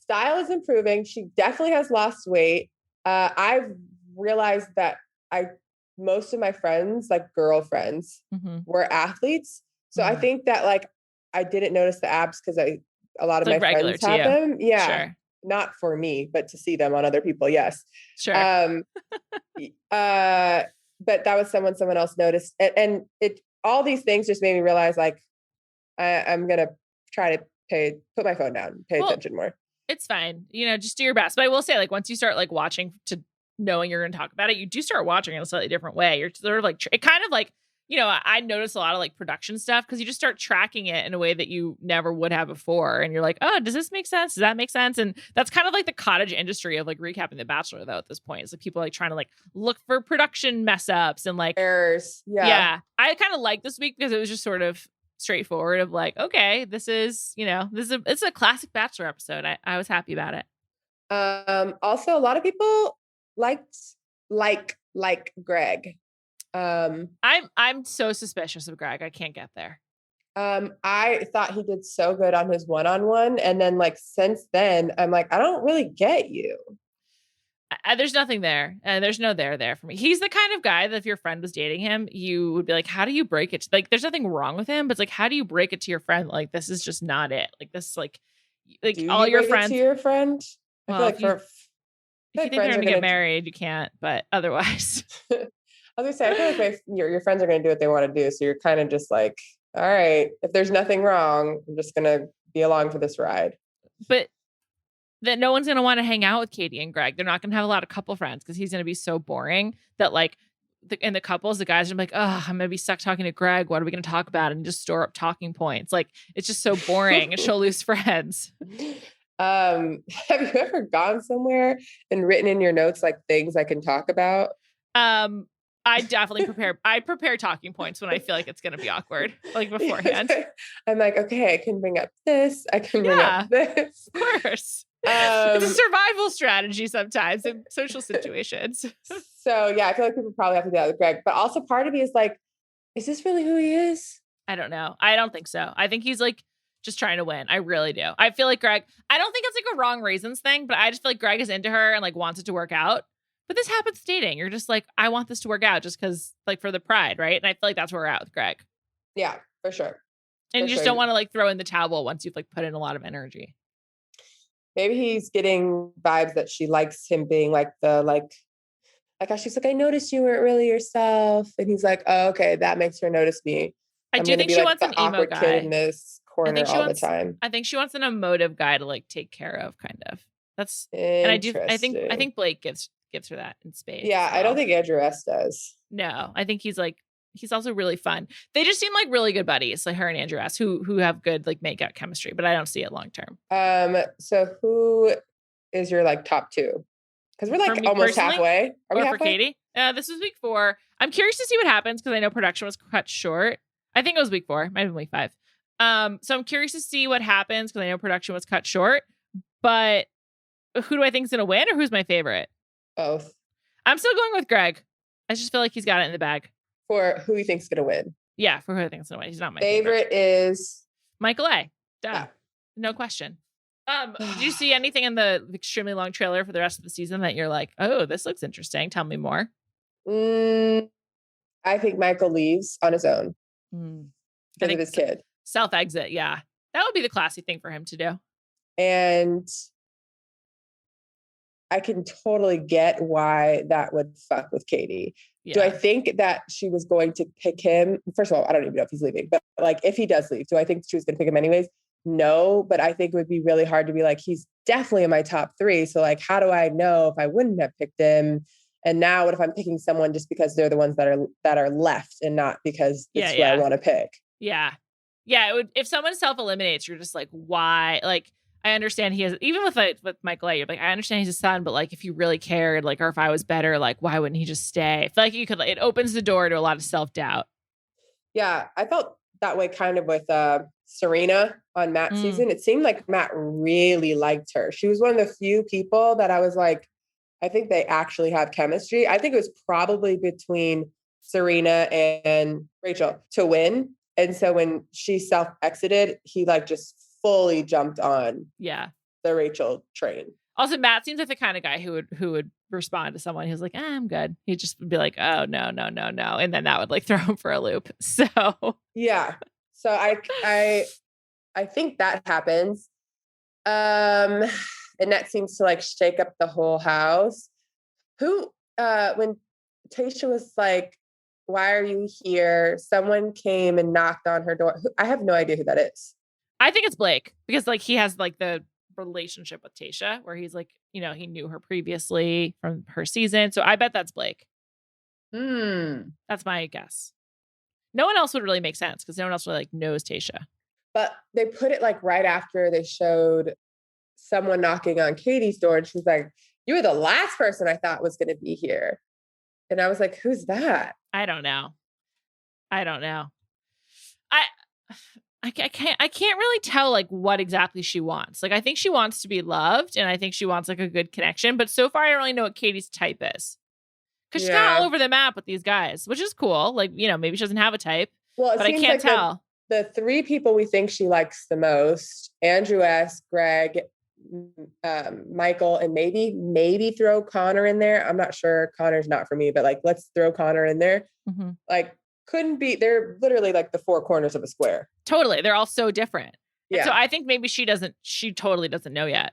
Style is improving. She definitely has lost weight. I've realized that most of my friends, like girlfriends, were athletes. So I think that like I didn't notice the abs because a lot of my friends have them. Yeah. Sure. Not for me, but to see them on other people. Yes. Sure. But that was someone else noticed. And all these things just made me realize like, I'm going to try to put my phone down, pay attention more. It's fine. Just do your best. But I will say like, once you start like watching to knowing you're going to talk about it, you do start watching in a slightly different way. You're sort of like, it kind of like, I notice a lot of like production stuff because you just start tracking it in a way that you never would have before. And you're like, oh, does this make sense? Does that make sense? And that's kind of like the cottage industry of like recapping The Bachelor though at this point. It's like people like trying to like look for production mess ups and like errors. Yeah. I kind of like this week because it was just sort of straightforward of like, okay, this is it's a classic Bachelor episode. I was happy about it. Also a lot of people liked Greg. I'm so suspicious of Greg. I can't get there. I thought he did so good on his one-on-one. And then like, since then I'm like, I don't really get you. There's nothing there. There's no there for me. He's the kind of guy that if your friend was dating him, you would be like, how do you break it? Like, there's nothing wrong with him, but it's like, how do you break it to your friend? Like, this is just not it. Like, this is like all your friends to your friend. Well, I feel like if you think they're going to get married, you can't, but otherwise. I was gonna say, I feel like your friends are going to do what they want to do. So you're kind of just like, all right, if there's nothing wrong, I'm just going to be along for this ride. But that no one's going to want to hang out with Katie and Greg. They're not going to have a lot of couple friends because he's going to be so boring that like in the couples, the guys are like, oh, I'm going to be stuck talking to Greg. What are we going to talk about? And just store up talking points. Like, it's just so boring and she'll lose friends. Have you ever gone somewhere and written in your notes, like things I can talk about? I definitely prepare talking points when I feel like it's going to be awkward, like beforehand. I'm like, okay, I can bring up this. I can bring up this. Of course. It's a survival strategy sometimes in social situations. So yeah, I feel like people probably have to do that with Greg, but also part of me is like, is this really who he is? I don't know. I don't think so. I think he's like just trying to win. I really do. I feel like Greg, I don't think it's like a wrong reasons thing, but I just feel like Greg is into her and like wants it to work out. But this happens dating. You're just like, I want this to work out just because like for the pride, right? And I feel like that's where we're at with Greg. Yeah, for sure. And you just don't want to like throw in the towel once you've like put in a lot of energy. Maybe he's getting vibes that she likes him being like like how she's like, I noticed you weren't really yourself. And he's like, oh, okay, that makes her notice me. I do think she wants an emo guy in this corner all the time. I think she wants an emotive guy to like take care of, kind of. That's and I think Blake gives her that in spades. Yeah, so. I don't think Andrew S does. No, I think he's also really fun. They just seem like really good buddies, like her and Andrew S, who have good like make out chemistry, but I don't see it long term. So who is your like top two? Because we're like almost halfway. Are we halfway? For Katie? This is week 4. I'm curious to see what happens because I know production was cut short. I think it was week 4, might have been week 5. So I'm curious to see what happens because I know production was cut short. But who do I think is going to win, or who's my favorite? Both. I'm still going with Greg. I just feel like he's got it in the bag. For who he thinks is going to win. Yeah, for who I think is going to win. He's not my favorite. is Michael A. Duh. Yeah. No question. Did you see anything in the extremely long trailer for the rest of the season that you're like, oh, this looks interesting? Tell me more. I think Michael leaves on his own because of his kid. Self-exit, yeah. That would be the classy thing for him to do. And I can totally get why that would fuck with Katie. Yeah. Do I think that she was going to pick him? First of all, I don't even know if he's leaving, but like if he does leave, do I think she was going to pick him anyways? No, but I think it would be really hard to be like, he's definitely in my top 3. So like, how do I know if I wouldn't have picked him? And now what if I'm picking someone just because they're the ones that are left and not because it's who I want to pick? Yeah. Yeah. It would, if someone self-eliminates, you're just like, why? Like, I understand he has, even with Michael A, you're like, I understand he's a son, but like, if you really cared, like, or if I was better, like, why wouldn't he just stay? I feel like you could, it opens the door to a lot of self-doubt. Yeah. I felt that way kind of with Serena on Matt's season. It seemed like Matt really liked her. She was one of the few people that I was like, I think they actually have chemistry. I think it was probably between Serena and Rachel to win. And so when she self-exited, he like just fully jumped on the Rachel train. Also, Matt seems like the kind of guy who would respond to someone who's like, I'm good. He'd just be like, oh, no. And then that would like throw him for a loop. So yeah. So I think that happens. And that seems to like shake up the whole house. When Tayshia was like, why are you here? Someone came and knocked on her door. I have no idea who that is. I think it's Blake because like he has like the relationship with Tayshia where he's like, you know, he knew her previously from her season. So I bet that's Blake. That's my guess. No one else would really make sense because no one else really like knows Tayshia. But they put it like right after they showed someone knocking on Katie's door and she's like, you were the last person I thought was going to be here. And I was like, who's that? I don't know. I can't really tell like what exactly she wants. Like, I think she wants to be loved and I think she wants like a good connection. But so far, I don't really know what Katie's type is. Because she's kind of all over the map with these guys, which is cool. Like, you know, maybe she doesn't have a type, but I can't tell. The three people we think she likes the most, Andrew S., Greg, Michael, and maybe throw Connor in there. I'm not sure. Connor's not for me, but like, let's throw Connor in there. Like, couldn't be, they're literally like the four corners of a square. Totally. They're all so different. Yeah. And so I think maybe she totally doesn't know yet.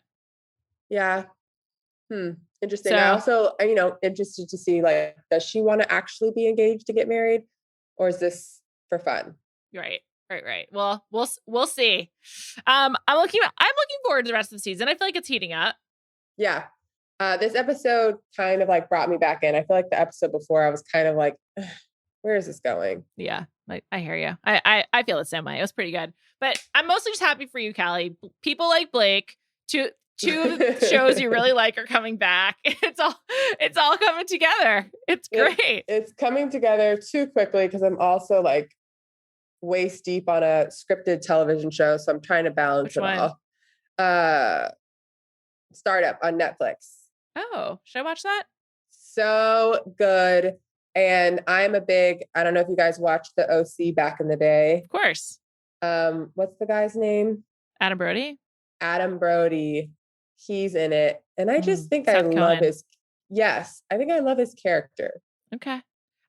Yeah. Interesting. So, I also, interested to see, like, does she want to actually be engaged to get married, or is this for fun? Right. Well, we'll see. I'm looking forward to the rest of the season. I feel like it's heating up. Yeah. This episode kind of like brought me back in. I feel like the episode before I was kind of like, where is this going? Yeah. Like, I hear you. I feel the same way. It was pretty good, but I'm mostly just happy for you, Callie. People like Blake, two shows you really like are coming back. It's all coming together. It's great. It's coming together too quickly because I'm also like waist deep on a scripted television show. So I'm trying to balance it all. Startup on Netflix. Oh, should I watch that? So good. And I'm I don't know if you guys watched the OC back in the day. Of course. What's the guy's name? Adam Brody. He's in it. And I just think Seth I Cohen. love I think I love his character. Okay.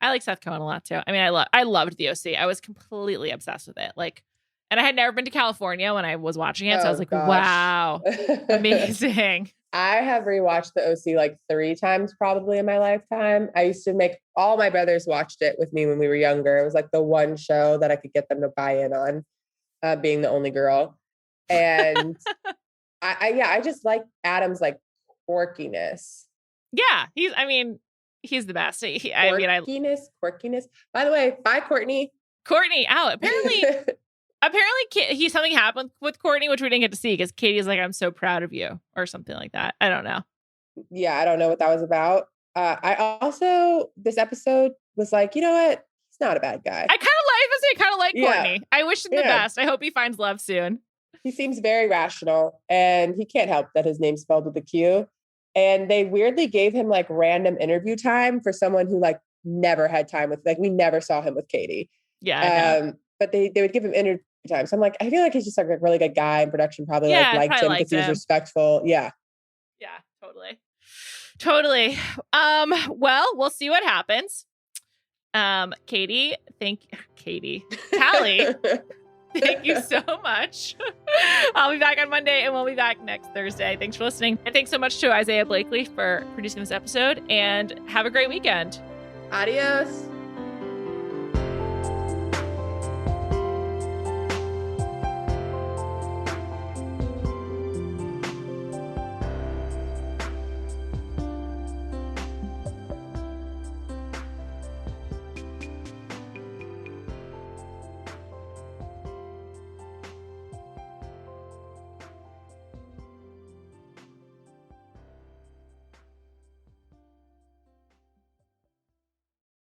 I like Seth Cohen a lot too. I mean, I loved the OC. I was completely obsessed with it. Like, and I had never been to California when I was watching it. So I was like, wow, amazing. I have rewatched the OC like 3 times probably in my lifetime. I used to make all my brothers watched it with me when we were younger. It was like the one show that I could get them to buy in on, being the only girl. And I just like Adam's like quirkiness. Yeah, he's the best. Quirkiness. By the way, bye, Courtney. Courtney out. Apparently, something happened with Courtney, which we didn't get to see because Katie's like, I'm so proud of you or something like that. I don't know. Yeah, I don't know what that was about. This episode was like, you know what? He's not a bad guy. I kind of like Courtney. I wish him the best. I hope he finds love soon. He seems very rational and he can't help that his name's spelled with a Q. And they weirdly gave him like random interview time for someone who like never had time with, like, we never saw him with Katie. Yeah. But they would give him interview time. So I'm like, I feel like he's just like a really good guy, and production probably liked him because he's respectful. Yeah. Yeah, totally. Well, we'll see what happens. Callie, thank you so much. I'll be back on Monday and we'll be back next Thursday. Thanks for listening. And thanks so much to Isaiah Blakely for producing this episode, and have a great weekend. Adios.